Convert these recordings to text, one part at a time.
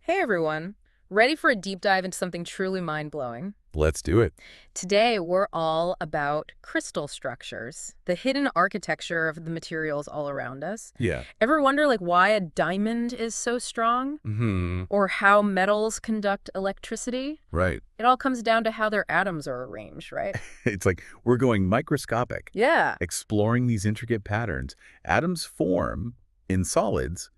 Hey everyone, ready for a deep dive into something truly mind-blowing? Let's do it. Today we're all about crystal structures, the hidden architecture of the materials all around us. Yeah. Ever wonder why a diamond is so strong? Or how metals conduct electricity? Right. It all comes down to how their atoms are arranged, right? It's like we're going microscopic, Yeah, exploring these intricate patterns. Atoms form in solids.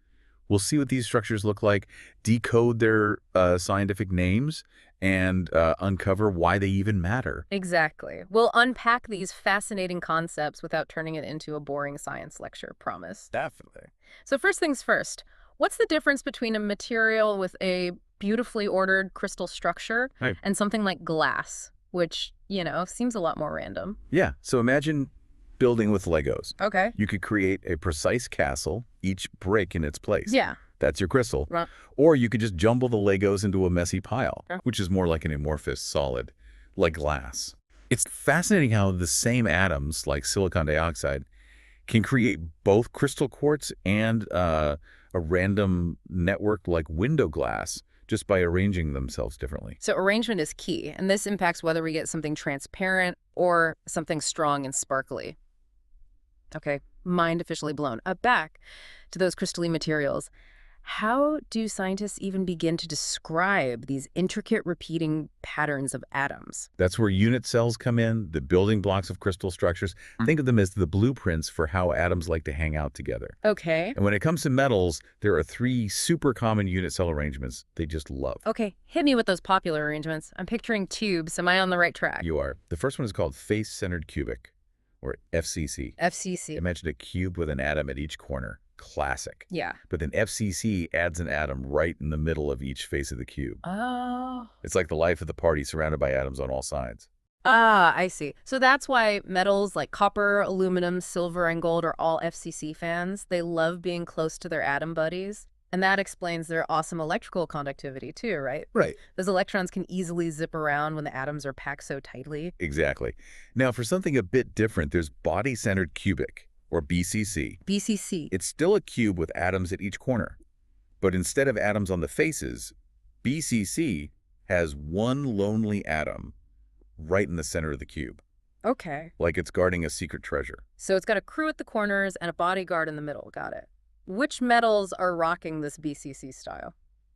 We'll see what these structures look like, decode their scientific names, and uncover why they even matter. exactly. We'll unpack these fascinating concepts without turning it into a boring science lecture, promise. Definitely. So first things first, what's the difference between a material with a beautifully ordered crystal structure Right. and something like glass, which, seems a lot more random? Yeah. So imagine building with Legos. Okay. You could create a precise castle, each brick in its place. Yeah. That's your crystal. Right. Or you could just jumble the Legos into a messy pile, Yeah. which is more like an amorphous solid, like glass. It's fascinating how the same atoms, like silicon dioxide, can create both crystal quartz and a random network like window glass just by arranging themselves differently. So arrangement is key, and this impacts whether we get something transparent or something strong and sparkly. Okay, mind officially blown. Back to those crystalline materials. How do scientists even begin to describe these intricate repeating patterns of atoms? That's where unit cells come in, the building blocks of crystal structures. Think of them as the blueprints for how atoms like to hang out together. Okay. And when it comes to metals, there are three super common unit cell arrangements they just love. Okay, hit me with those popular arrangements. I'm picturing tubes. Am I on the right track? You are. The first one is called face-centered cubic, or FCC. FCC. Imagine a cube with an atom at each corner. Classic. Yeah. But then FCC adds an atom right in the middle of each face of the cube. Oh. It's like the life of the party surrounded by atoms on all sides. Ah, I see. So that's why metals like copper, aluminum, silver, and gold are all FCC fans. They love being close to their atom buddies. And that explains their awesome electrical conductivity too, right? Right. Those electrons can easily zip around when the atoms are packed so tightly. Exactly. Now, for something a bit different, there's body-centered cubic, or BCC. BCC. It's still a cube with atoms at each corner. But instead of atoms on the faces, BCC has one lonely atom right in the center of the cube, Okay. like it's guarding a secret treasure. So it's got a crew at the corners and a bodyguard in the middle. Got it. Which metals are rocking this BCC style?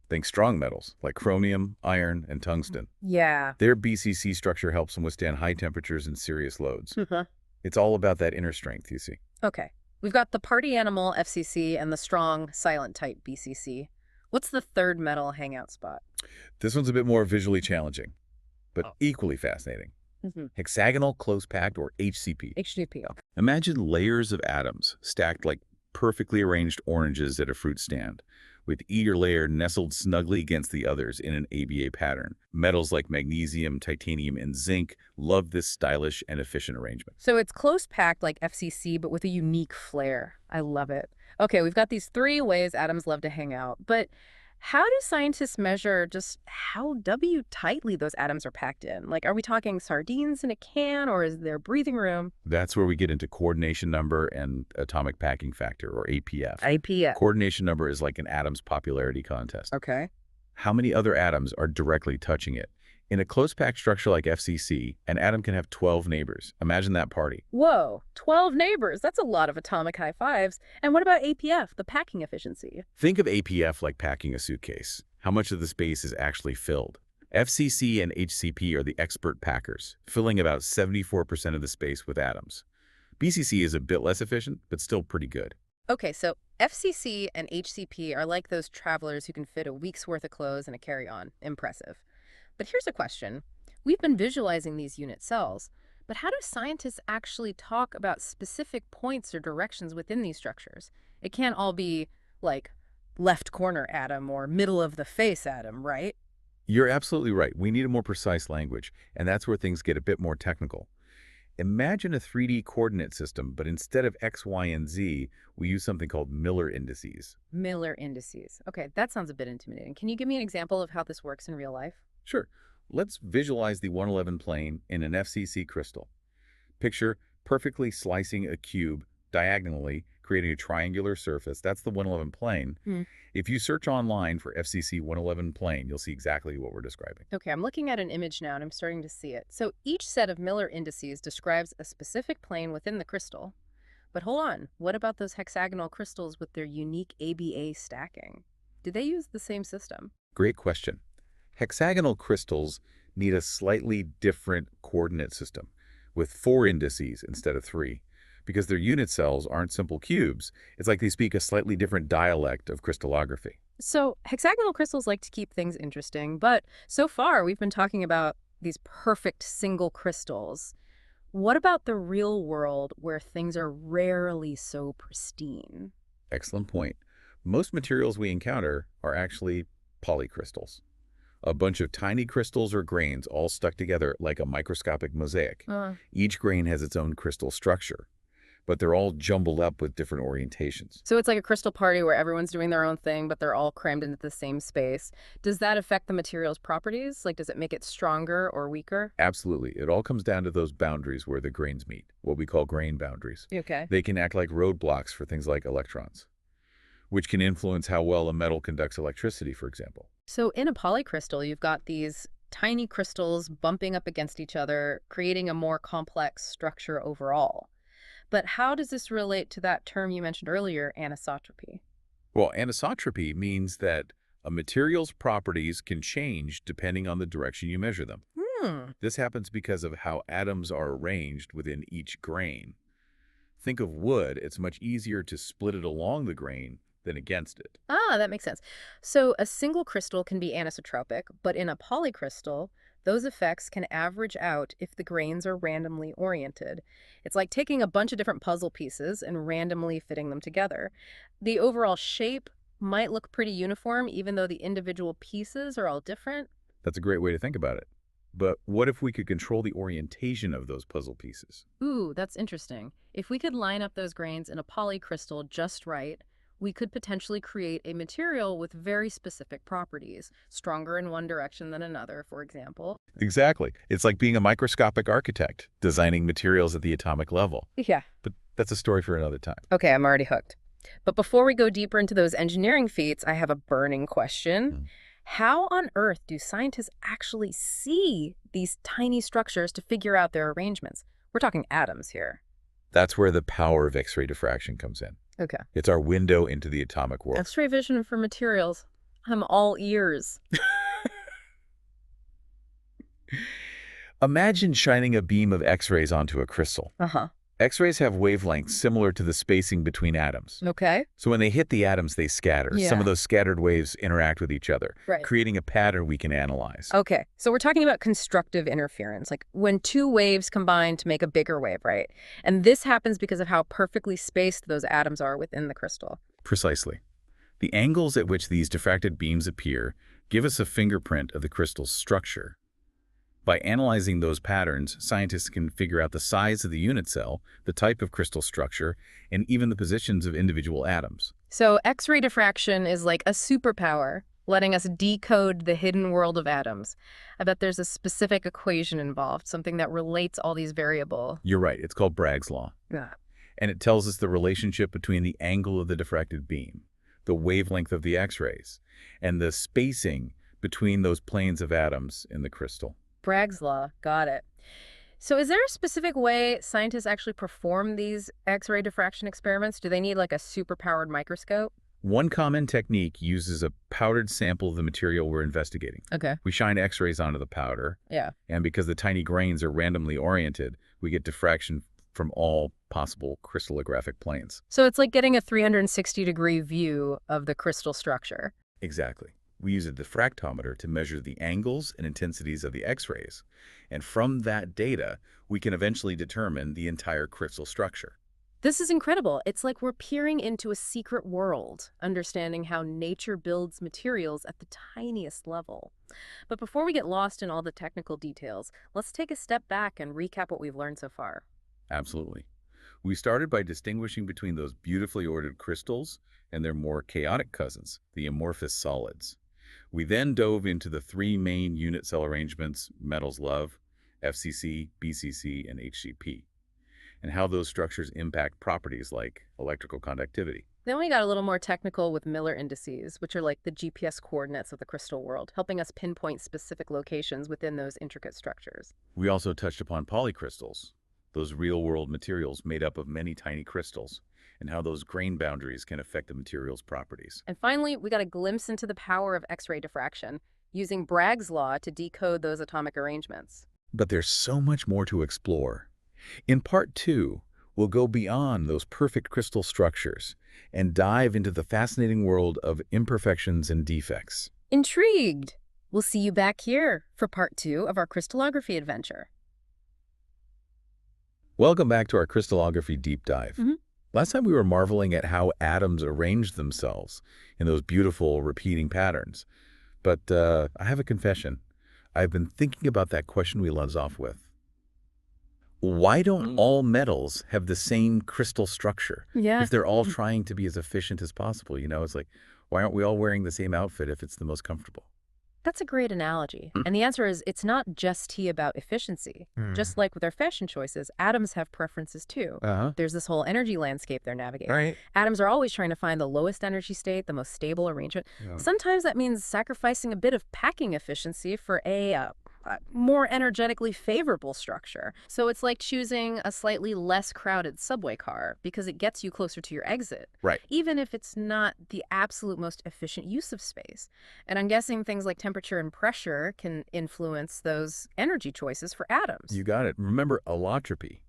Think strong metals, like chromium, iron, and tungsten. Yeah. Their BCC structure helps them withstand high temperatures and serious loads. It's all about that inner strength, you see. Okay. We've got the party animal FCC and the strong silent type BCC. What's the third metal hangout spot? This one's a bit more visually challenging, but equally fascinating. Hexagonal close-packed, or HCP. HDP. Imagine layers of atoms stacked like perfectly arranged oranges at a fruit stand, with each layer nestled snugly against the others in an ABA pattern. Metals like magnesium, titanium, and zinc love this stylish and efficient arrangement. So it's close packed like FCC, but with a unique flair. I love it. Okay, we've got these three ways atoms love to hang out, but how do scientists measure just how tightly those atoms are packed in? Like, are we talking sardines in a can, or is there breathing room? That's where we get into coordination number and atomic packing factor, or APF. IPF. Coordination number is like an atom's popularity contest. Okay. How many other atoms are directly touching it? In a close-packed structure like FCC, an atom can have 12 neighbors. Imagine that party. Whoa, 12 neighbors. That's a lot of atomic high fives. And what about APF, the packing efficiency? Think of APF like packing a suitcase. How much of the space is actually filled? FCC and HCP are the expert packers, filling about 74% of the space with atoms. BCC is a bit less efficient, but still pretty good. Okay, so FCC and HCP are like those travelers who can fit a week's worth of clothes in a carry-on. Impressive. But here's a question. We've been visualizing these unit cells, but how do scientists actually talk about specific points or directions within these structures? It can't all be like left corner atom or middle of the face atom, right? You're absolutely right. We need a more precise language, and that's where things get a bit more technical. Imagine a 3D coordinate system, but instead of X, Y, and Z, we use something called Miller indices. Miller indices. Okay, that sounds a bit intimidating. Can you give me an example of how this works in real life? Sure. Let's visualize the 111 plane in an FCC crystal. Picture perfectly slicing a cube diagonally, creating a triangular surface. That's the 111 plane. Hmm. If you search online for FCC 111 plane, you'll see exactly what we're describing. Okay, I'm looking at an image now and I'm starting to see it. So each set of Miller indices describes a specific plane within the crystal. But hold on, what about those hexagonal crystals with their unique ABA stacking? Do they use the same system? Great question. Hexagonal crystals need a slightly different coordinate system with 4 indices instead of 3. Because their unit cells aren't simple cubes, it's like they speak a slightly different dialect of crystallography. So hexagonal crystals like to keep things interesting, but so far we've been talking about these perfect single crystals. What about the real world where things are rarely so pristine? Excellent point. Most materials we encounter are actually polycrystals. A bunch of tiny crystals or grains all stuck together like a microscopic mosaic. Each grain has its own crystal structure, but they're all jumbled up with different orientations. So it's like a crystal party where everyone's doing their own thing, but they're all crammed into the same space. Does that affect the material's properties? Like, does it make it stronger or weaker? Absolutely. It all comes down to those boundaries where the grains meet, what we call grain boundaries. Okay. They can act like roadblocks for things like electrons, which can influence how well a metal conducts electricity, for example. So in a polycrystal, you've got these tiny crystals bumping up against each other, creating a more complex structure overall. But how does this relate to that term you mentioned earlier, anisotropy? Well, anisotropy means that a material's properties can change depending on the direction you measure them. This happens because of how atoms are arranged within each grain. Think of wood, it's much easier to split it along the grain than against it. Ah, that makes sense. So a single crystal can be anisotropic, but in a polycrystal, those effects can average out if the grains are randomly oriented. It's like taking a bunch of different puzzle pieces and randomly fitting them together. The overall shape might look pretty uniform, even though the individual pieces are all different. That's a great way to think about it. But what if we could control the orientation of those puzzle pieces? Ooh, that's interesting. If we could line up those grains in a polycrystal just right, we could potentially create a material with very specific properties, stronger in one direction than another, for example. Exactly. It's like being a microscopic architect, designing materials at the atomic level. Yeah. But that's a story for another time. Okay, I'm already hooked. But before we go deeper into those engineering feats, I have a burning question. Hmm. How on earth do scientists actually see these tiny structures to figure out their arrangements? We're talking atoms here. That's where the power of X-ray diffraction comes in. Okay. It's our window into the atomic world. X-ray vision for materials. I'm all ears. Imagine shining a beam of X-rays onto a crystal. Uh-huh. X-rays have wavelengths similar to the spacing between atoms. Okay. So when they hit the atoms, they scatter. Yeah. Some of those scattered waves interact with each other, Right. creating a pattern we can analyze. Okay, so we're talking about constructive interference, like when two waves combine to make a bigger wave, right? And this happens because of how perfectly spaced those atoms are within the crystal. Precisely. The angles at which these diffracted beams appear give us a fingerprint of the crystal's structure. By analyzing those patterns, scientists can figure out the size of the unit cell, the type of crystal structure, and even the positions of individual atoms. So X-ray diffraction is like a superpower, letting us decode the hidden world of atoms. I bet there's a specific equation involved, something that relates all these variables. You're right, it's called Bragg's law. Yeah. And it tells us the relationship between the angle of the diffracted beam, the wavelength of the X-rays, and the spacing between those planes of atoms in the crystal. Bragg's law, got it. So is there a specific way scientists actually perform these X-ray diffraction experiments? Do they need like a super-powered microscope? One common technique uses a powdered sample of the material we're investigating. Okay. We shine X-rays onto the powder, Yeah. and because the tiny grains are randomly oriented, we get diffraction from all possible crystallographic planes. So it's like getting a 360-degree view of the crystal structure. Exactly. We use a diffractometer to measure the angles and intensities of the X-rays, and from that data, we can eventually determine the entire crystal structure. This is incredible. It's like we're peering into a secret world, understanding how nature builds materials at the tiniest level. But before we get lost in all the technical details, let's take a step back and recap what we've learned so far. Absolutely. We started by distinguishing between those beautifully ordered crystals and their more chaotic cousins, the amorphous solids. We then dove into the 3 main unit cell arrangements metals love, FCC, BCC, and HCP. and how those structures impact properties like electrical conductivity. Then we got a little more technical with Miller indices, which are like the GPS coordinates of the crystal world, helping us pinpoint specific locations within those intricate structures. We also touched upon polycrystals, those real-world materials made up of many tiny crystals, and how those grain boundaries can affect the material's properties. And finally, we got a glimpse into the power of X-ray diffraction, using Bragg's law to decode those atomic arrangements. But there's so much more to explore. In part 2, we'll go beyond those perfect crystal structures and dive into the fascinating world of imperfections and defects. Intrigued! We'll see you back here for part 2 of our crystallography adventure. Welcome back to our crystallography deep dive. Mhm. Last time we were marveling at how atoms arranged themselves in those beautiful repeating patterns. But I have a confession. I've been thinking about that question we led off with. Why don't all metals have the same crystal structure Yeah. if they're all trying to be as efficient as possible? You know, it's like, why aren't we all wearing the same outfit if it's the most comfortable? That's a great analogy. And the answer is it's not just about efficiency. Just like with our fashion choices, atoms have preferences too. Uh-huh. There's this whole energy landscape they're navigating. Right. Atoms are always trying to find the lowest energy state, the most stable arrangement. Yeah. Sometimes that means sacrificing a bit of packing efficiency for a more energetically favorable structure. So it's like choosing a slightly less crowded subway car because it gets you closer to your exit, Right. even if it's not the absolute most efficient use of space. And I'm guessing things like temperature and pressure can influence those energy choices for atoms. You got it. Remember allotropy.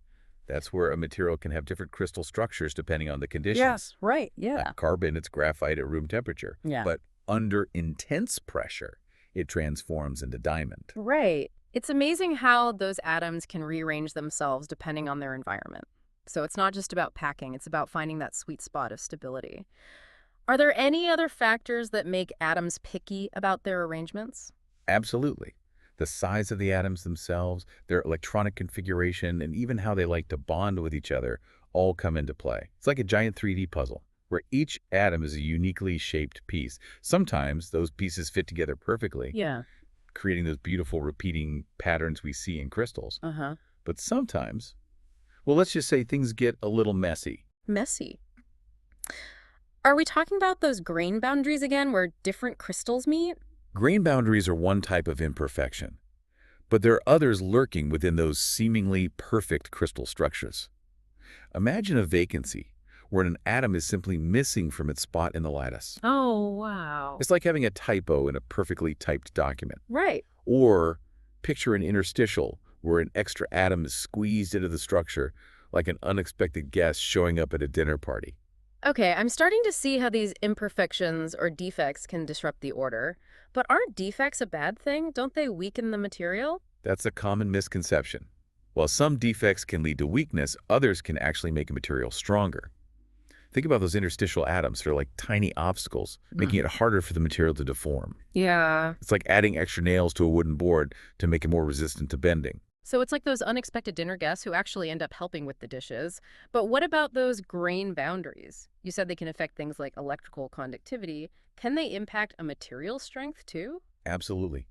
That's where a material can have different crystal structures depending on the conditions. Yes, right, yeah. Like carbon, it's graphite at room temperature. Yeah. But under intense pressure, it transforms into diamond. Right. It's amazing how those atoms can rearrange themselves depending on their environment. So it's not just about packing, it's about finding that sweet spot of stability. Are there any other factors that make atoms picky about their arrangements? Absolutely. The size of the atoms themselves, their electronic configuration, and even how they like to bond with each other all come into play. It's like a giant 3D puzzle, where each atom is a uniquely shaped piece. Sometimes those pieces fit together perfectly, Yeah. creating those beautiful repeating patterns we see in crystals. Uh-huh. But sometimes, well, let's just say things get a little messy. Messy. Are we talking about those grain boundaries again, where different crystals meet? Grain boundaries are one type of imperfection, but there are others lurking within those seemingly perfect crystal structures. Imagine a vacancy where an atom is simply missing from its spot in the lattice. Oh, wow. It's like having a typo in a perfectly typed document. Right. Or picture an interstitial where an extra atom is squeezed into the structure like an unexpected guest showing up at a dinner party. Okay, I'm starting to see how these imperfections or defects can disrupt the order. But aren't defects a bad thing? Don't they weaken the material? That's a common misconception. While some defects can lead to weakness, others can actually make a material stronger. Think about those interstitial atoms. They're like tiny obstacles, making it harder for the material to deform. Yeah. It's like adding extra nails to a wooden board to make it more resistant to bending. So it's like those unexpected dinner guests who actually end up helping with the dishes. But what about those grain boundaries? You said they can affect things like electrical conductivity. Can they impact a material strength too? Absolutely.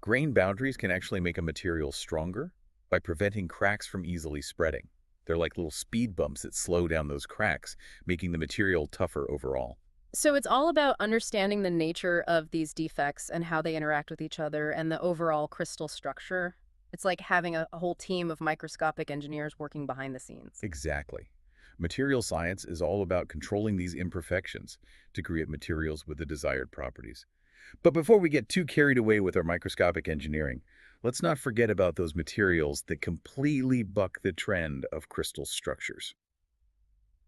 Grain boundaries can actually make a material stronger by preventing cracks from easily spreading. They're like little speed bumps that slow down those cracks, making the material tougher overall. So it's all about understanding the nature of these defects and how they interact with each other and the overall crystal structure. It's like having a whole team of microscopic engineers working behind the scenes. Exactly. Material science is all about controlling these imperfections to create materials with the desired properties. But before we get too carried away with our microscopic engineering, let's not forget about those materials that completely buck the trend of crystal structures.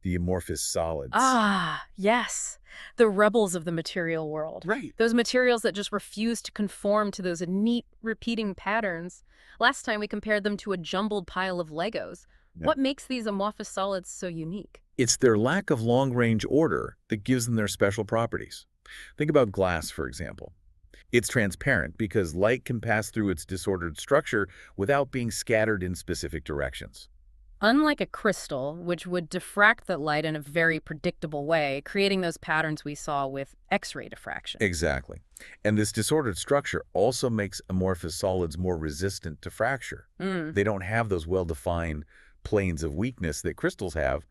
The amorphous solids. Ah, yes. The rebels of the material world. Right. Those materials that just refuse to conform to those neat repeating patterns. Last time we compared them to a jumbled pile of Legos. Yeah. What makes these amorphous solids so unique? It's their lack of long-range order that gives them their special properties. Think about glass, for example. It's transparent because light can pass through its disordered structure without being scattered in specific directions. Unlike a crystal, which would diffract the light in a very predictable way, creating those patterns we saw with X-ray diffraction. Exactly. And this disordered structure also makes amorphous solids more resistant to fracture. They don't have those well-defined planes of weakness that crystals have,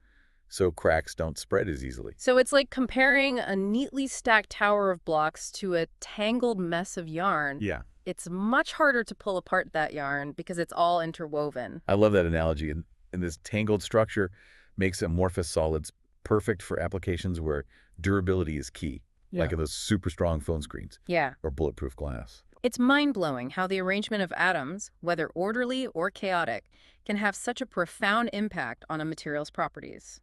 so cracks don't spread as easily. So it's like comparing a neatly stacked tower of blocks to a tangled mess of yarn. Yeah. It's much harder to pull apart that yarn because it's all interwoven. I love that analogy. And this tangled structure makes amorphous solids perfect for applications where durability is key, like in those super strong phone screens Yeah. or bulletproof glass. It's mind-blowing how the arrangement of atoms, whether orderly or chaotic, can have such a profound impact on a material's properties.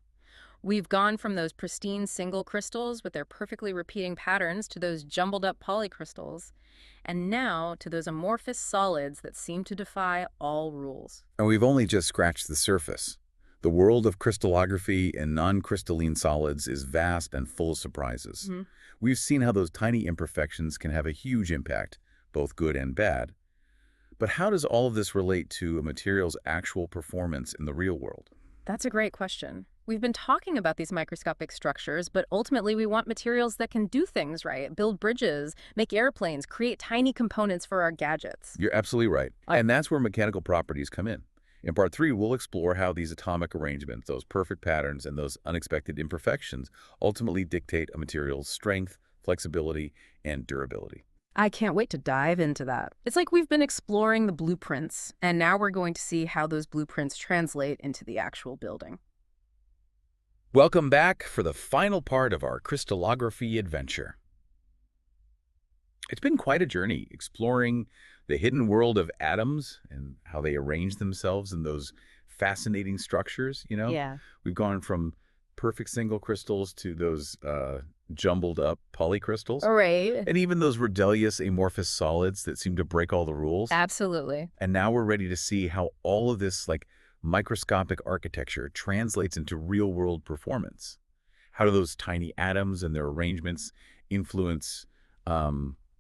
We've gone from those pristine single crystals with their perfectly repeating patterns to those jumbled up polycrystals, and now to those amorphous solids that seem to defy all rules. And we've only just scratched the surface. The world of crystallography and non-crystalline solids is vast and full of surprises. We've seen how those tiny imperfections can have a huge impact, both good and bad. But how does all of this relate to a material's actual performance in the real world? That's a great question. We've been talking about these microscopic structures, but ultimately we want materials that can do things right, build bridges, make airplanes, create tiny components for our gadgets. You're absolutely right. And that's where mechanical properties come in. In Part 3, we'll explore how these atomic arrangements, those perfect patterns, and those unexpected imperfections ultimately dictate a material's strength, flexibility, and durability. I can't wait to dive into that. It's like we've been exploring the blueprints, and now we're going to see how those blueprints translate into the actual building. Welcome back for the final part of our crystallography adventure. It's been quite a journey exploring the hidden world of atoms and how they arrange themselves in those fascinating structures. Yeah. We've gone from perfect single crystals to those jumbled up polycrystals. All right. And even those rebellious amorphous solids that seem to break all the rules. Absolutely. And now we're ready to see how all of this microscopic architecture translates into real-world performance. How do those tiny atoms and their arrangements influence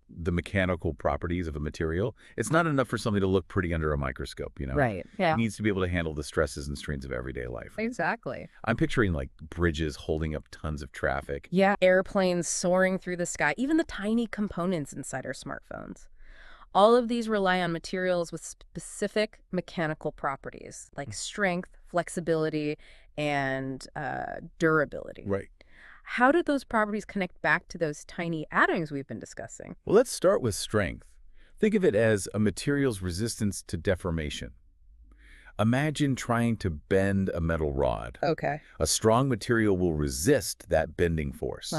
the mechanical properties of a material? It's not enough for something to look pretty under a microscope. Right. Yeah. It needs to be able to handle the stresses and strains of everyday life. Exactly. I'm picturing bridges holding up tons of traffic. Yeah. Airplanes soaring through the sky, even the tiny components inside our smartphones. All of these rely on materials with specific mechanical properties like strength, flexibility, and durability. Right. How do those properties connect back to those tiny atoms we've been discussing? Well, let's start with strength. Think of it as a material's resistance to deformation. Imagine trying to bend a metal rod. Okay. A strong material will resist that bending force.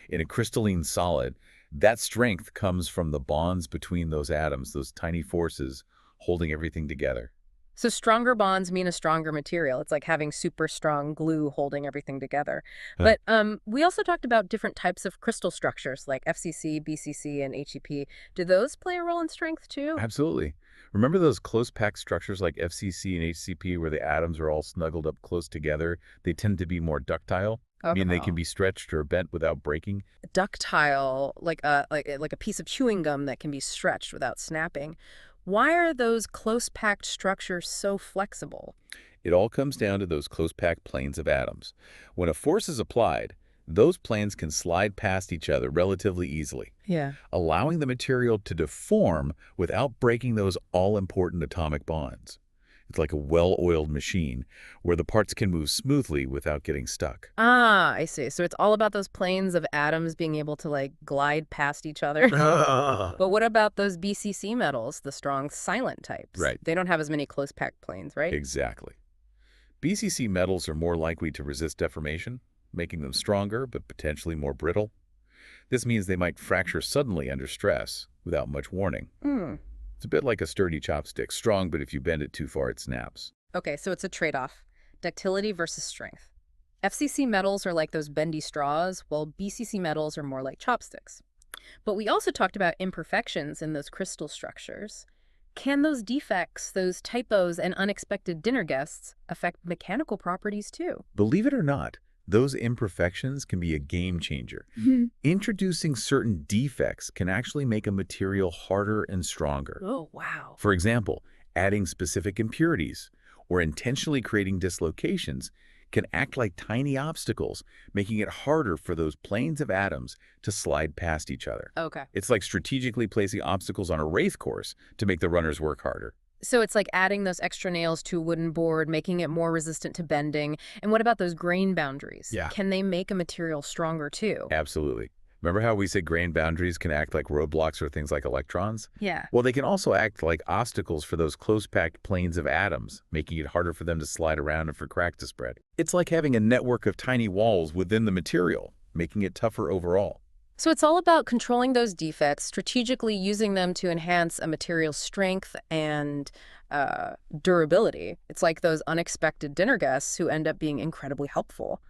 In a crystalline solid, that strength comes from the bonds between those atoms, those tiny forces holding everything together. So stronger bonds mean a stronger material. It's like having super strong glue holding everything together. Huh. But we also talked about different types of crystal structures like FCC, BCC, and HEP. Do those play a role in strength too? Absolutely. Remember those close-packed structures like FCC and HCP where the atoms are all snuggled up close together? They tend to be more ductile. I mean, they can be stretched or bent without breaking. Ductile, like a piece of chewing gum that can be stretched without snapping. Why are those close-packed structures so flexible? It all comes down to those close-packed planes of atoms. When a force is applied, those planes can slide past each other relatively easily, Yeah. allowing the material to deform without breaking those all-important atomic bonds. It's like a well-oiled machine where the parts can move smoothly without getting stuck. Ah, I see. So it's all about those planes of atoms being able to glide past each other. But what about those BCC metals, the strong silent types? Right. They don't have as many close-packed planes, right? Exactly. BCC metals are more likely to resist deformation, making them stronger but potentially more brittle. This means they might fracture suddenly under stress without much warning. Hmm. It's a bit like a sturdy chopstick, strong, but if you bend it too far, it snaps. Okay, so it's a trade-off. Ductility versus strength. FCC metals are like those bendy straws, while BCC metals are more like chopsticks. But we also talked about imperfections in those crystal structures. Can those defects, those typos, and unexpected dinner guests affect mechanical properties too? Believe it or not, those imperfections can be a game changer. Introducing certain defects can actually make a material harder and stronger. Oh, wow. For example, adding specific impurities or intentionally creating dislocations can act like tiny obstacles, making it harder for those planes of atoms to slide past each other. Okay. It's like strategically placing obstacles on a race course to make the runners work harder. So it's like adding those extra nails to a wooden board, making it more resistant to bending. And what about those grain boundaries? Yeah. Can they make a material stronger too? Absolutely. Remember how we said grain boundaries can act like roadblocks for things like electrons? Yeah. Well, they can also act like obstacles for those close-packed planes of atoms, making it harder for them to slide around and for cracks to spread. It's like having a network of tiny walls within the material, making it tougher overall. So it's all about controlling those defects, strategically using them to enhance a material's strength and durability. It's like those unexpected dinner guests who end up being incredibly helpful.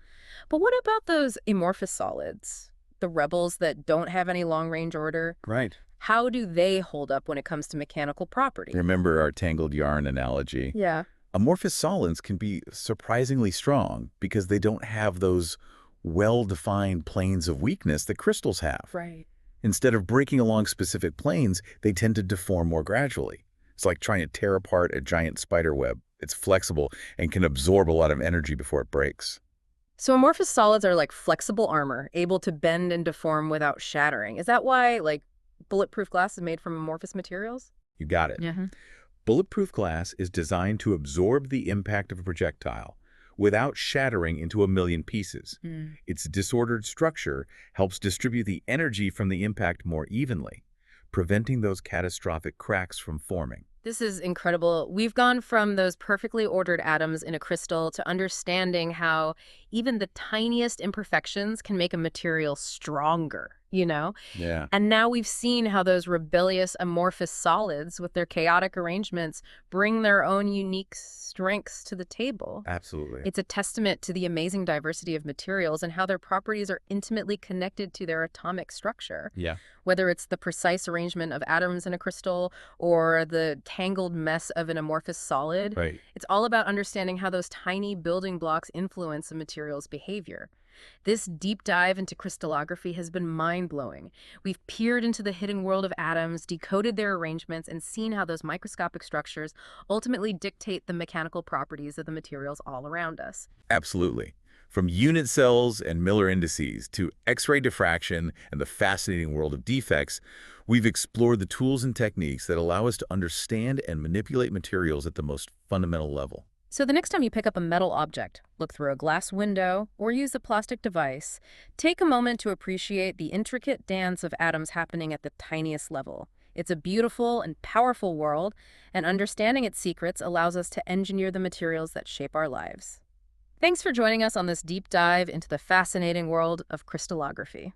But what about those amorphous solids, the rebels that don't have any long-range order? Right. How do they hold up when it comes to mechanical property? Remember our tangled yarn analogy? Yeah. Amorphous solids can be surprisingly strong because they don't have those well-defined planes of weakness that crystals have. Right. Instead of breaking along specific planes, they tend to deform more gradually. It's like trying to tear apart a giant spider web. It's flexible and can absorb a lot of energy before it breaks. So amorphous solids are like flexible armor, able to bend and deform without shattering. Is that why, like, bulletproof glass is made from amorphous materials? You got it. Yeah. Bulletproof glass is designed to absorb the impact of a projectile without shattering into a million pieces. Mm. Its disordered structure helps distribute the energy from the impact more evenly, preventing those catastrophic cracks from forming. This is incredible. We've gone from those perfectly ordered atoms in a crystal to understanding how even the tiniest imperfections can make a material stronger, you know? Yeah, And now we've seen how those rebellious amorphous solids with their chaotic arrangements bring their own unique strengths to the table. absolutely. It's a testament to the amazing diversity of materials and how their properties are intimately connected to their atomic structure. Yeah, Whether it's the precise arrangement of atoms in a crystal or the tangled mess of an amorphous solid, right. it's all about understanding how those tiny building blocks influence a material's behavior. This deep dive into crystallography has been mind-blowing. We've peered into the hidden world of atoms, decoded their arrangements, and seen how those microscopic structures ultimately dictate the mechanical properties of the materials all around us. Absolutely. From unit cells and Miller indices to X-ray diffraction and the fascinating world of defects, we've explored the tools and techniques that allow us to understand and manipulate materials at the most fundamental level. So the next time you pick up a metal object, look through a glass window, or use a plastic device, take a moment to appreciate the intricate dance of atoms happening at the tiniest level. It's a beautiful and powerful world, and understanding its secrets allows us to engineer the materials that shape our lives. Thanks for joining us on this deep dive into the fascinating world of crystallography.